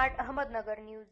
Smart Ahmednagar news.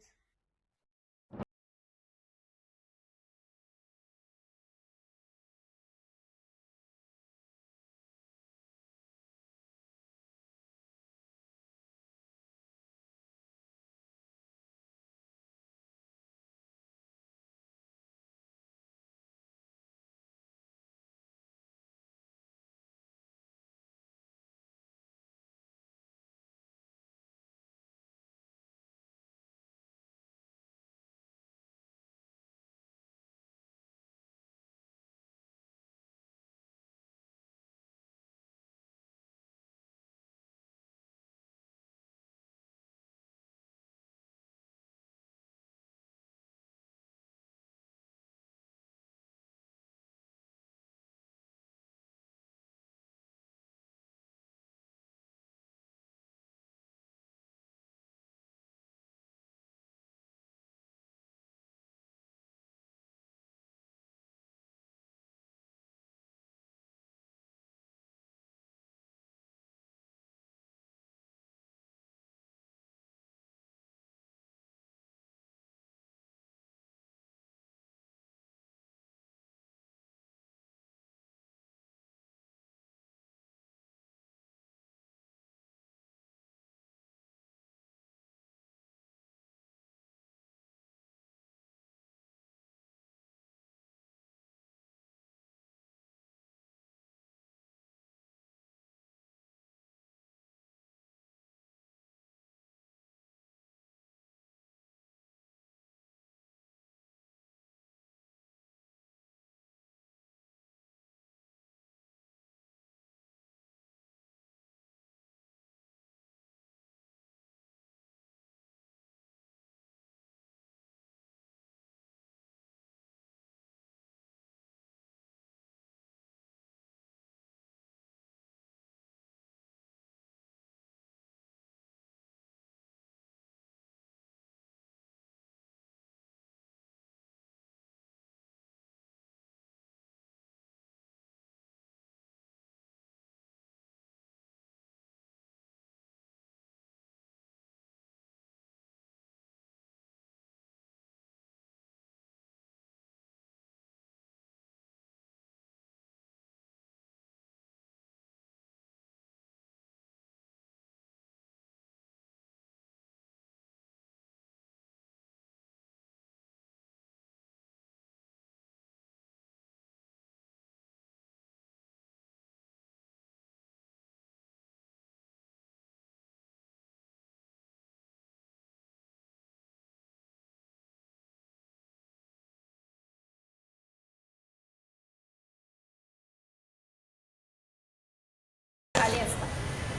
आले असता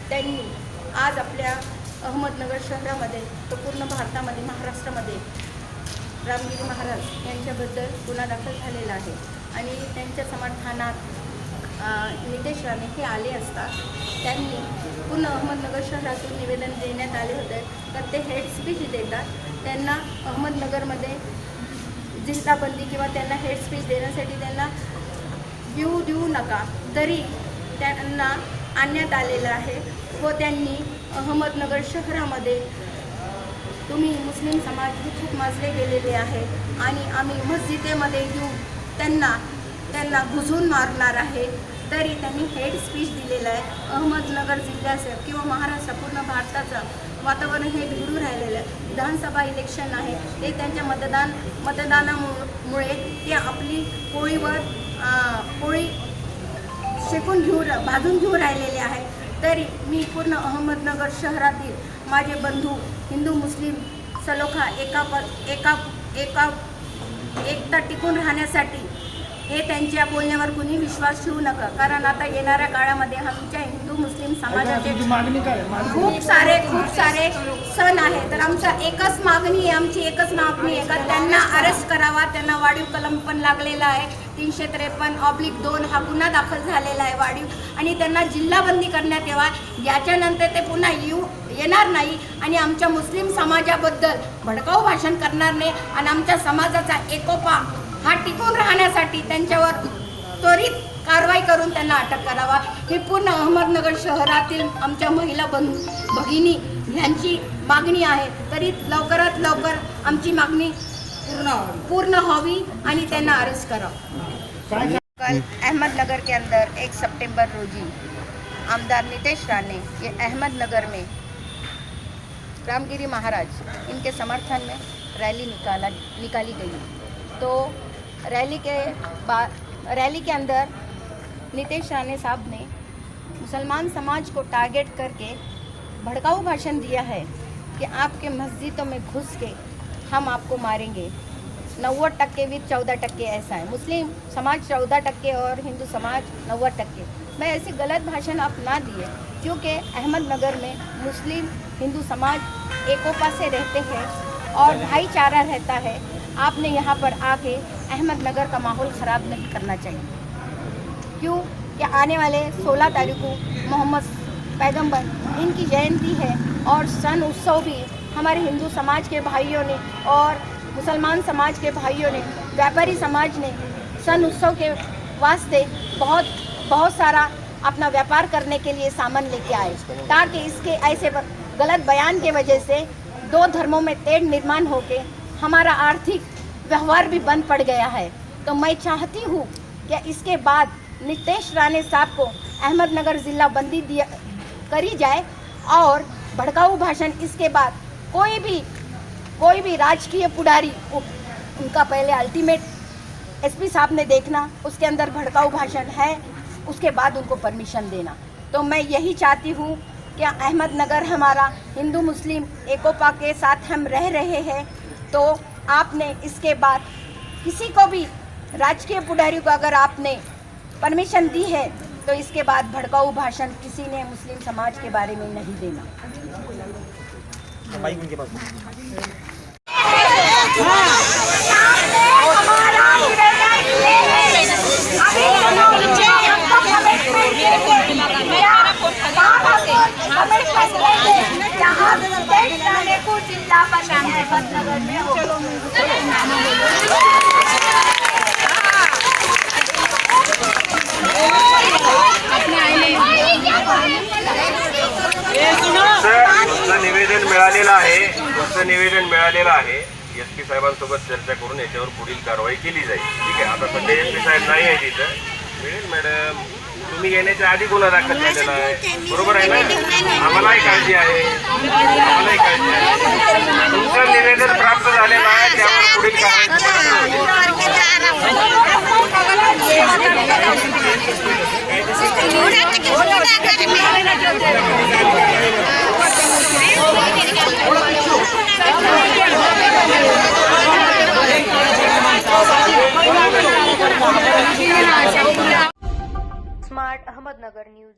त्यांनी आज आपल्या अहमदनगर शहरामध्ये तो पूर्ण भारतामध्ये महाराष्ट्रामध्ये रामगिरी महाराज यांच्याबद्दल गुन्हा दाखल झालेला आहे आणि त्यांच्या समर्थनात नितेश राणे हे आले असता त्यांनी पूर्ण अहमदनगर शहरातून निवेदन देण्यात आले होते तर ते हेड स्पीच देतात. त्यांना अहमदनगरमध्ये जिल्हाबंदी किंवा त्यांना हेड स्पीच देण्यासाठी त्यांना देऊ नका तरी त्यांना आणण्यात आलेलं आहे व त्यांनी अहमदनगर शहरामध्ये तुम्ही मुस्लिम समाज हे खूप माजले गेलेले आहे आणि आम्ही मस्जिदेमध्ये घेऊन त्यांना घुसून मारणार आहे तरी त्यांनी हेड स्पीच दिलेलं आहे. अहमदनगर जिल्ह्याचं किंवा महाराष्ट्र पूर्ण भारताचं वातावरण हे बिघडून राहिलेलं आहे. विधानसभा इलेक्शन आहे ते त्यांच्या मतदानामुळे ते आपली पोळी शेकून भाजून घेऊन राहिलेले आहे. तरी मी पूर्ण अहमदनगर शहरातील माझे बंधू हिंदू मुस्लिम सलोखा एकता टिकून राहण्यासाठी हे त्यांच्या बोलण्यावर कुणी विश्वास ठेवू नका कारण आता येणाऱ्या काळामध्ये आमच्या हिंदू मुस्लिम समाजाचे खूप सारे सण आहे तर आमची एकच मागणी आहे का त्यांना अरेस्ट करावा. त्यांना वाढीव कलम पण लागलेला आहे 353/2 हा गुन्हा दाखल झालेला आहे वाढीव आणि त्यांना जिल्हाबंदी करण्यात यावा. याच्यानंतर ते पुन्हा येणार नाही आणि आमच्या मुस्लिम समाजाबद्दल भडकाऊ भाषण करणार नाही आणि आमच्या समाजाचा एकोपा हा टिकून राहण्यासाठी त्यांच्यावर त्वरित कारवाई करून त्यांना अटक करावा. हे पूर्ण अहमदनगर शहरातील आमच्या महिला भगिनी ह्यांची मागणी आहे, तरी लवकरात लवकर आमची मागणी पूर्ण होवी आणि त्यांना अरेस्ट करावं। कल अहमदनगर के अंदर 1 सितंबर रोजी आमदार नितेश राणे ये अहमदनगर में रामगिरी महाराज इनके समर्थन में रैली निकाली गई। तो रैली के अंदर नितेश राणे साहब ने मुसलमान समाज को टारगेट करके भड़काऊ भाषण दिया है कि आपके मस्जिदों में घुस के हम आपको मारेंगे। 90% विद 14% ऐसा है, मुस्लिम समाज 14% और हिंदू समाज 90%। मैं ऐसे गलत भाषण आप ना दिए, क्योंकि अहमदनगर में मुस्लिम हिंदू समाज एकोपा से रहते हैं और भाईचारा रहता है। आपने यहाँ पर आके अहमदनगर का माहौल ख़राब नहीं करना चाहिए। क्यों कि आने वाले 16 तारीख को मोहम्मद पैगंबर इनकी जयंती है और सन उत्सव भी हमारे हिंदू समाज के भाइयों ने और मुसलमान समाज के भाइयों ने, व्यापारी समाज ने सन उत्सव के वास्ते बहुत सारा अपना व्यापार करने के लिए सामान लेके आए, ताकि इसके ऐसे गलत बयान के वजह से दो धर्मों में तेढ़ निर्माण होके हमारा आर्थिक व्यवहार भी बंद पड़ गया है। तो मैं चाहती हूँ कि इसके बाद नितेश राणे साहब को अहमदनगर ज़िला बंदी करी जाए और भड़काऊ भाषण इसके बाद कोई भी राजकीय पुजारी उनका पहले अल्टीमेट एसपी साहब ने देखना, उसके अंदर भड़काऊ भाषण है, उसके बाद उनको परमिशन देना। तो मैं यही चाहती हूँ कि अहमदनगर हमारा हिंदू मुस्लिम एकोपा के साथ हम रह रहे हैं। तो आपने इसके बाद किसी को भी राजकीय पुजारी को अगर आपने परमिशन दी है तो इसके बाद भड़काऊ भाषण किसी ने मुस्लिम समाज के बारे में नहीं देना। निवेदन मिळालेलं आहे। एसपी साहेबांसोबत चर्चा करून याच्यावर पुढील कारवाई केली जाईल। ठीक आहे, आता सध्या एसपी साहेब नाही आहे तिथं। मिळेल मॅडम, तुम्ही येण्याच्या आधी गुन्हा दाखल झालेला आहे, बरोबर आहे ना? आम्हालाही काळजी आहे, तुमचं निवेदन प्राप्त झालेलं आहे, त्यावर पुढील स्मार्ट अहमदनगर न्यूज।